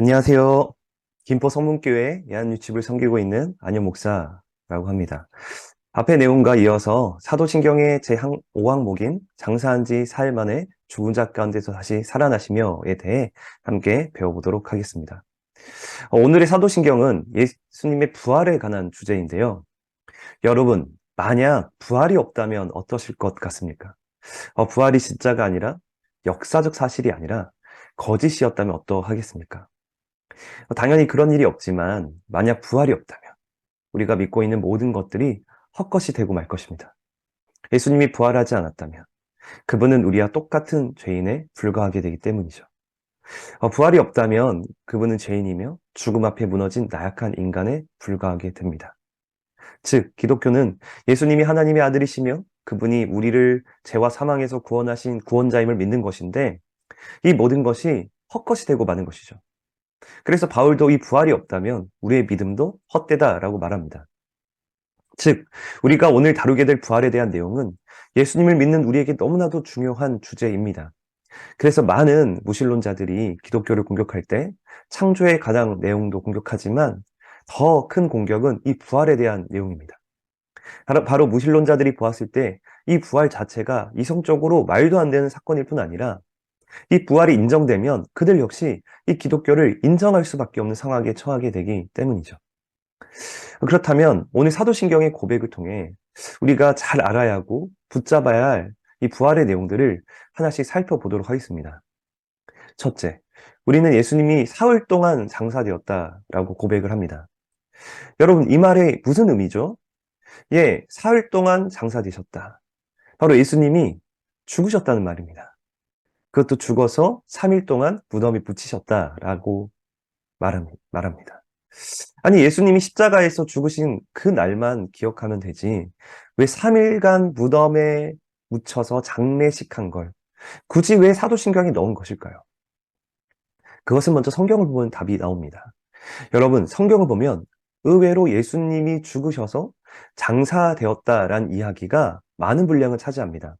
안녕하세요. 김포 성문교회 예한유치부를 섬기고 있는 안현 목사라고 합니다. 앞의 내용과 이어서 사도신경의 제5항목인 장사한 지 4일 만에 죽은 자 가운데서 다시 살아나시며에 대해 함께 배워보도록 하겠습니다. 오늘의 사도신경은 예수님의 부활에 관한 주제인데요. 여러분, 만약 부활이 없다면 어떠실 것 같습니까? 부활이 진짜가 아니라 역사적 사실이 아니라 거짓이었다면 어떠하겠습니까? 당연히 그런 일이 없지만 만약 부활이 없다면 우리가 믿고 있는 모든 것들이 헛것이 되고 말 것입니다. 예수님이 부활하지 않았다면 그분은 우리와 똑같은 죄인에 불과하게 되기 때문이죠. 부활이 없다면 그분은 죄인이며 죽음 앞에 무너진 나약한 인간에 불과하게 됩니다. 즉, 기독교는 예수님이 하나님의 아들이시며 그분이 우리를 죄와 사망에서 구원하신 구원자임을 믿는 것인데 이 모든 것이 헛것이 되고 마는 것이죠. 그래서 바울도 이 부활이 없다면 우리의 믿음도 헛되다라고 말합니다. 즉, 우리가 오늘 다루게 될 부활에 대한 내용은 예수님을 믿는 우리에게 너무나도 중요한 주제입니다. 그래서 많은 무신론자들이 기독교를 공격할 때 창조에 관한 내용도 공격하지만 더 큰 공격은 이 부활에 대한 내용입니다. 바로 무신론자들이 보았을 때 이 부활 자체가 이성적으로 말도 안 되는 사건일 뿐 아니라 이 부활이 인정되면 그들 역시 이 기독교를 인정할 수밖에 없는 상황에 처하게 되기 때문이죠. 그렇다면 오늘 사도신경의 고백을 통해 우리가 잘 알아야 하고 붙잡아야 할 이 부활의 내용들을 하나씩 살펴보도록 하겠습니다. 첫째, 우리는 예수님이 사흘 동안 장사되었다라고 고백을 합니다. 여러분, 이 말이 무슨 의미죠? 예, 사흘 동안 장사되셨다. 바로 예수님이 죽으셨다는 말입니다. 그것도 죽어서 3일 동안 무덤에 묻히셨다라고 말합니다. 아니, 예수님이 십자가에서 죽으신 그 날만 기억하면 되지. 왜 3일간 무덤에 묻혀서 장례식한 걸 굳이 왜 사도신경에 넣은 것일까요? 그것은 먼저 성경을 보면 답이 나옵니다. 여러분, 성경을 보면 의외로 예수님이 죽으셔서 장사되었다란 이야기가 많은 분량을 차지합니다.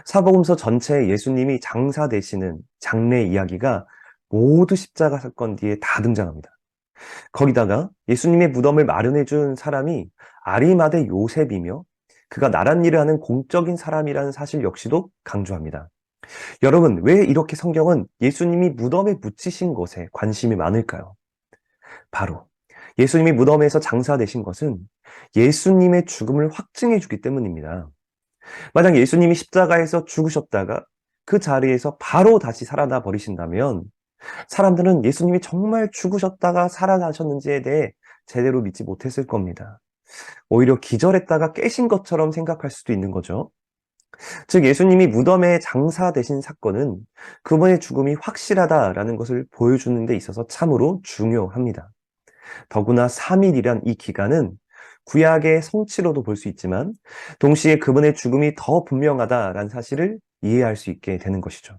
사복음서 전체에 예수님이 장사되시는 장례 이야기가 모두 십자가 사건 뒤에 다 등장합니다. 거기다가 예수님의 무덤을 마련해 준 사람이 아리마대 요셉이며 그가 나란 일을 하는 공적인 사람이라는 사실 역시도 강조합니다. 여러분, 왜 이렇게 성경은 예수님이 무덤에 묻히신 것에 관심이 많을까요? 바로 예수님이 무덤에서 장사되신 것은 예수님의 죽음을 확증해 주기 때문입니다. 만약 예수님이 십자가에서 죽으셨다가 그 자리에서 바로 다시 살아나 버리신다면 사람들은 예수님이 정말 죽으셨다가 살아나셨는지에 대해 제대로 믿지 못했을 겁니다. 오히려 기절했다가 깨신 것처럼 생각할 수도 있는 거죠. 즉, 예수님이 무덤에 장사되신 사건은 그분의 죽음이 확실하다라는 것을 보여주는 데 있어서 참으로 중요합니다. 더구나 3일이란 이 기간은 구약의 성취로도 볼 수 있지만 동시에 그분의 죽음이 더 분명하다라는 사실을 이해할 수 있게 되는 것이죠.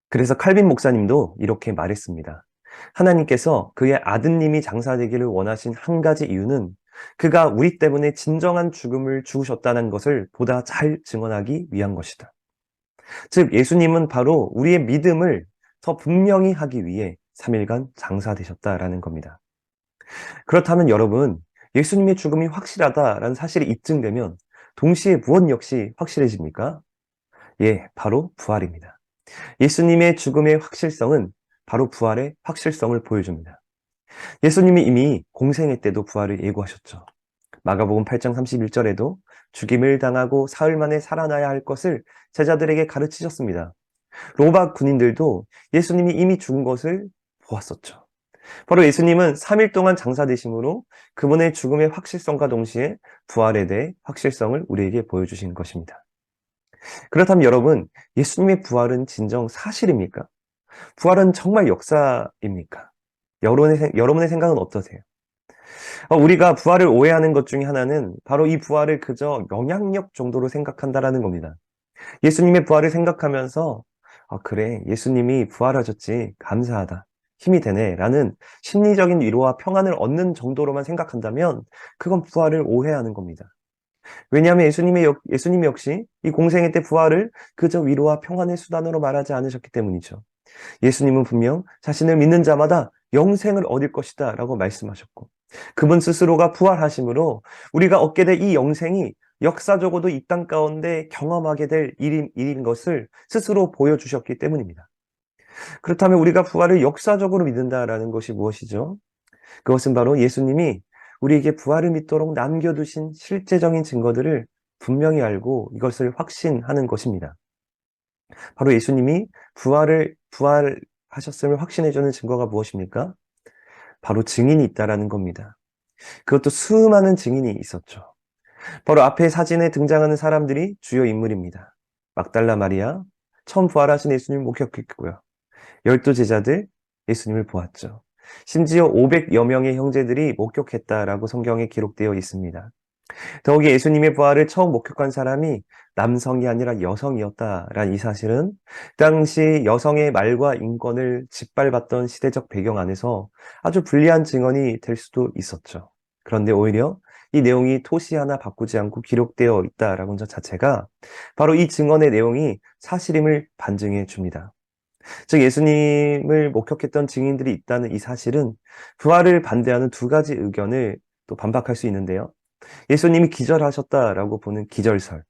그래서 칼빈 목사님도 이렇게 말했습니다. 하나님께서 그의 아드님이 장사되기를 원하신 한 가지 이유는 그가 우리 때문에 진정한 죽음을 죽으셨다는 것을 보다 잘 증언하기 위한 것이다. 즉, 예수님은 바로 우리의 믿음을 더 분명히 하기 위해 3일간 장사되셨다라는 겁니다. 그렇다면 여러분, 예수님의 죽음이 확실하다라는 사실이 입증되면 동시에 무엇 역시 확실해집니까? 예, 바로 부활입니다. 예수님의 죽음의 확실성은 바로 부활의 확실성을 보여줍니다. 예수님이 이미 공생애 때도 부활을 예고하셨죠. 마가복음 8장 31절에도 죽임을 당하고 사흘 만에 살아나야 할 것을 제자들에게 가르치셨습니다. 로마 군인들도 예수님이 이미 죽은 것을 보았었죠. 바로 예수님은 3일 동안 장사되심으로 그분의 죽음의 확실성과 동시에 부활에 대해 확실성을 우리에게 보여주신 것입니다. 그렇다면 여러분, 예수님의 부활은 진정 사실입니까? 부활은 정말 역사입니까? 여러분의 생각은 어떠세요? 우리가 부활을 오해하는 것 중에 하나는 바로 이 부활을 그저 영향력 정도로 생각한다라는 겁니다. 예수님의 부활을 생각하면서 그래, 예수님이 부활하셨지, 감사하다, 힘이 되네 라는 심리적인 위로와 평안을 얻는 정도로만 생각한다면 그건 부활을 오해하는 겁니다. 왜냐하면 예수님 역시 이 공생애 때 부활을 그저 위로와 평안의 수단으로 말하지 않으셨기 때문이죠. 예수님은 분명 자신을 믿는 자마다 영생을 얻을 것이다 라고 말씀하셨고, 그분 스스로가 부활하심으로 우리가 얻게 될 이 영생이 역사적으로도 이 땅 가운데 경험하게 될 일인 것을 스스로 보여주셨기 때문입니다. 그렇다면 우리가 부활을 역사적으로 믿는다라는 것이 무엇이죠? 그것은 바로 예수님이 우리에게 부활을 믿도록 남겨두신 실제적인 증거들을 분명히 알고 이것을 확신하는 것입니다. 바로 예수님이 부활하셨음을 확신해주는 증거가 무엇입니까? 바로 증인이 있다라는 겁니다. 그것도 수많은 증인이 있었죠. 바로 앞에 사진에 등장하는 사람들이 주요 인물입니다. 막달라 마리아, 처음 부활하신 예수님을 목격했고요. 12제자들, 예수님을 보았죠. 심지어 500여 명의 형제들이 목격했다라고 성경에 기록되어 있습니다. 더욱이 예수님의 부활을 처음 목격한 사람이 남성이 아니라 여성이었다라는 이 사실은 당시 여성의 말과 인권을 짓밟았던 시대적 배경 안에서 아주 불리한 증언이 될 수도 있었죠. 그런데 오히려 이 내용이 토시 하나 바꾸지 않고 기록되어 있다라는 것 자체가 바로 이 증언의 내용이 사실임을 반증해 줍니다. 즉 예수님을 목격했던 증인들이 있다는 이 사실은 부활을 반대하는 두 가지 의견을 또 반박할 수 있는데요. 예수님이 기절하셨다라고 보는 기절설,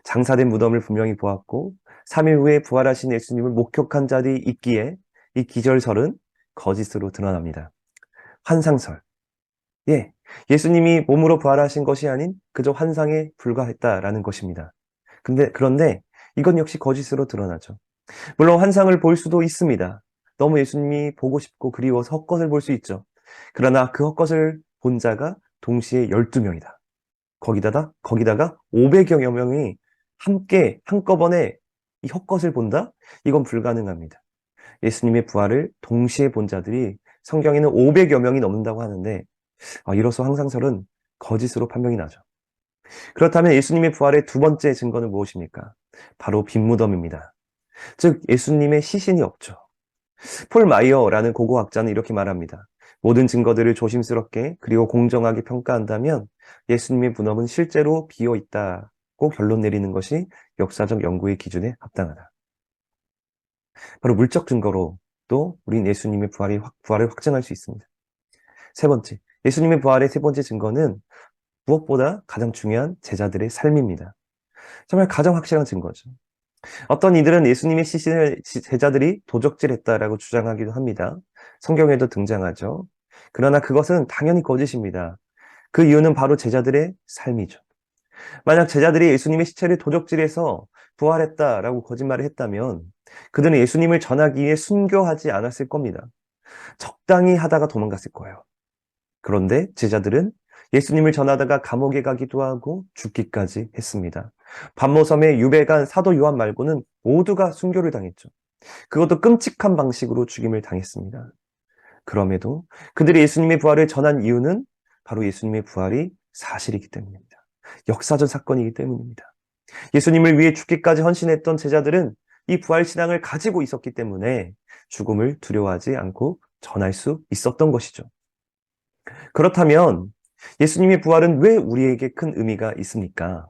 장사된 무덤을 분명히 보았고 3일 후에 부활하신 예수님을 목격한 자들이 있기에 이 기절설은 거짓으로 드러납니다. 환상설, 예수님이 몸으로 부활하신 것이 아닌 그저 환상에 불과했다라는 것입니다. 그런데 이건 역시 거짓으로 드러나죠. 물론 환상을 볼 수도 있습니다. 너무 예수님이 보고 싶고 그리워서 헛것을 볼 수 있죠. 그러나 그 헛것을 본 자가 동시에 12명이다. 거기다가 500여 명이 함께 한꺼번에 이 헛것을 본다? 이건 불가능합니다. 예수님의 부활을 동시에 본 자들이 성경에는 500여 명이 넘는다고 하는데 이로써 항상설은 거짓으로 판명이 나죠. 그렇다면 예수님의 부활의 두 번째 증거는 무엇입니까? 바로 빈 무덤입니다. 즉 예수님의 시신이 없죠. 폴 마이어라는 고고학자는 이렇게 말합니다. 모든 증거들을 조심스럽게 그리고 공정하게 평가한다면 예수님의 무덤은 실제로 비어 있다고 결론 내리는 것이 역사적 연구의 기준에 합당하다. 바로 물적 증거로 또 우린 예수님의 부활을 확증할 수 있습니다. 세 번째, 예수님의 부활의 세 번째 증거는 무엇보다 가장 중요한 제자들의 삶입니다. 정말 가장 확실한 증거죠. 어떤 이들은 예수님의 시신을 제자들이 도적질했다라고 주장하기도 합니다. 성경에도 등장하죠. 그러나 그것은 당연히 거짓입니다. 그 이유는 바로 제자들의 삶이죠. 만약 제자들이 예수님의 시체를 도적질해서 부활했다라고 거짓말을 했다면 그들은 예수님을 전하기 위해 순교하지 않았을 겁니다. 적당히 하다가 도망갔을 거예요. 그런데 제자들은 예수님을 전하다가 감옥에 가기도 하고 죽기까지 했습니다. 반모섬에 유배간 사도 요한 말고는 모두가 순교를 당했죠. 그것도 끔찍한 방식으로 죽임을 당했습니다. 그럼에도 그들이 예수님의 부활을 전한 이유는 바로 예수님의 부활이 사실이기 때문입니다. 역사적 사건이기 때문입니다. 예수님을 위해 죽기까지 헌신했던 제자들은 이 부활 신앙을 가지고 있었기 때문에 죽음을 두려워하지 않고 전할 수 있었던 것이죠. 그렇다면 예수님의 부활은 왜 우리에게 큰 의미가 있습니까?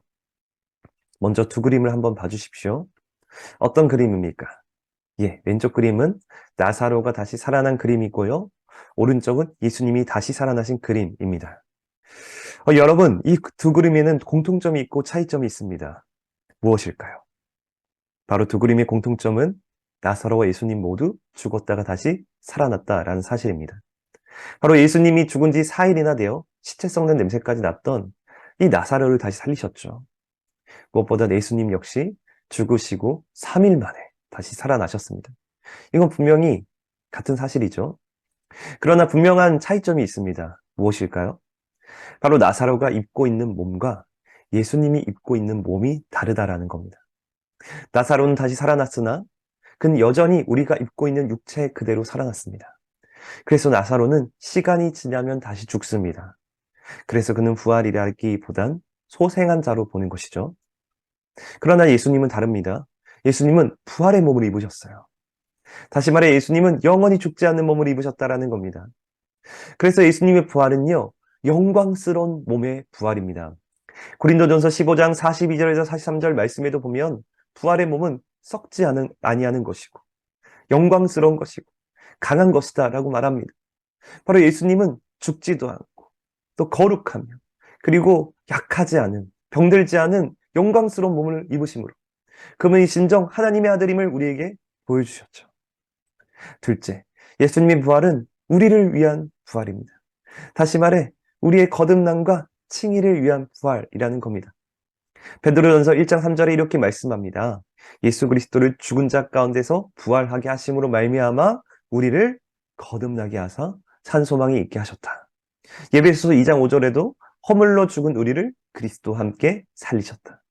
먼저 두 그림을 한번 봐주십시오. 어떤 그림입니까? 왼쪽 그림은 나사로가 다시 살아난 그림이고요. 오른쪽은 예수님이 다시 살아나신 그림입니다. 여러분, 이 두 그림에는 공통점이 있고 차이점이 있습니다. 무엇일까요? 바로 두 그림의 공통점은 나사로와 예수님 모두 죽었다가 다시 살아났다라는 사실입니다. 바로 예수님이 죽은 지 4일이나 되어 시체 썩는 냄새까지 났던 이 나사로를 다시 살리셨죠. 무엇보다 예수님 역시 죽으시고 3일 만에 다시 살아나셨습니다. 이건 분명히 같은 사실이죠. 그러나 분명한 차이점이 있습니다. 무엇일까요? 바로 나사로가 입고 있는 몸과 예수님이 입고 있는 몸이 다르다라는 겁니다. 나사로는 다시 살아났으나 그는 여전히 우리가 입고 있는 육체 그대로 살아났습니다. 그래서 나사로는 시간이 지나면 다시 죽습니다. 그래서 그는 부활이라기보단 소생한 자로 보는 것이죠. 그러나 예수님은 다릅니다. 예수님은 부활의 몸을 입으셨어요. 다시 말해 예수님은 영원히 죽지 않는 몸을 입으셨다라는 겁니다. 그래서 예수님의 부활은요, 영광스러운 몸의 부활입니다. 고린도전서 15장 42절에서 43절 말씀에도 보면 부활의 몸은 썩지 아니하는 것이고 영광스러운 것이고 강한 것이다 라고 말합니다. 바로 예수님은 죽지도 않고 또 거룩하며 그리고 약하지 않은 병들지 않은 영광스러운 몸을 입으심으로 그분이 진정 하나님의 아들임을 우리에게 보여주셨죠. 둘째, 예수님의 부활은 우리를 위한 부활입니다. 다시 말해 우리의 거듭남과 칭의를 위한 부활이라는 겁니다. 베드로전서 1장 3절에 이렇게 말씀합니다. 예수 그리스도를 죽은 자 가운데서 부활하게 하심으로 말미암아 우리를 거듭나게 하사 산 소망이 있게 하셨다. 예배소서 2장 5절에도 허물로 죽은 우리를 그리스도와 함께 살리셨다.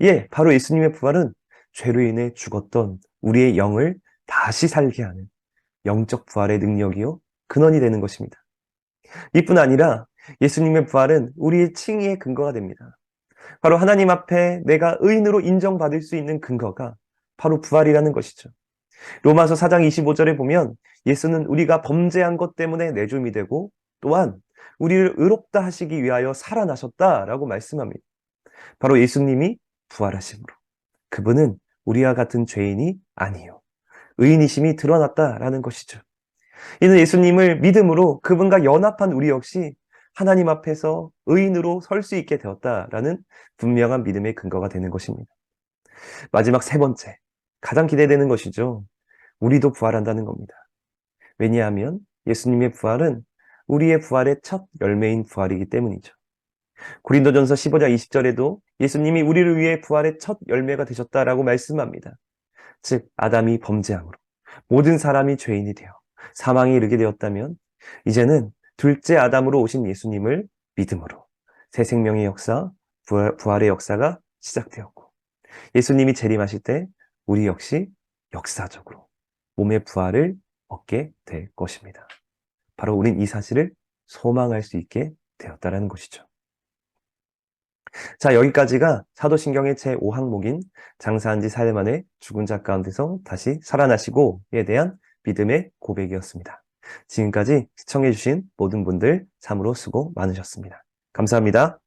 예, 바로 예수님의 부활은 죄로 인해 죽었던 우리의 영을 다시 살게 하는 영적 부활의 능력이요 근원이 되는 것입니다. 이뿐 아니라 예수님의 부활은 우리의 칭의의 근거가 됩니다. 바로 하나님 앞에 내가 의인으로 인정받을 수 있는 근거가 바로 부활이라는 것이죠. 로마서 4장 25절에 보면 예수는 우리가 범죄한 것 때문에 내줌이 되고 또한 우리를 의롭다 하시기 위하여 살아나셨다라고 말씀합니다. 바로 예수님이 부활하심으로 그분은 우리와 같은 죄인이 아니요 의인이심이 드러났다라는 것이죠. 이는 예수님을 믿음으로 그분과 연합한 우리 역시 하나님 앞에서 의인으로 설 수 있게 되었다라는 분명한 믿음의 근거가 되는 것입니다. 마지막 세 번째, 가장 기대되는 것이죠. 우리도 부활한다는 겁니다. 왜냐하면 예수님의 부활은 우리의 부활의 첫 열매인 부활이기 때문이죠. 고린도전서 15장 20절에도 예수님이 우리를 위해 부활의 첫 열매가 되셨다라고 말씀합니다. 즉 아담이 범죄함으로 모든 사람이 죄인이 되어 사망에 이르게 되었다면 이제는 둘째 아담으로 오신 예수님을 믿음으로 새 생명의 역사, 부활의 역사가 시작되었고 예수님이 재림하실 때 우리 역시 역사적으로 몸의 부활을 얻게 될 것입니다. 바로 우린 이 사실을 소망할 수 있게 되었다는 것이죠. 자, 여기까지가 사도신경의 제5항목인 장사한 지 4일 만에 죽은 자 가운데서 다시 살아나시고에 대한 믿음의 고백이었습니다. 지금까지 시청해주신 모든 분들 참으로 수고 많으셨습니다. 감사합니다.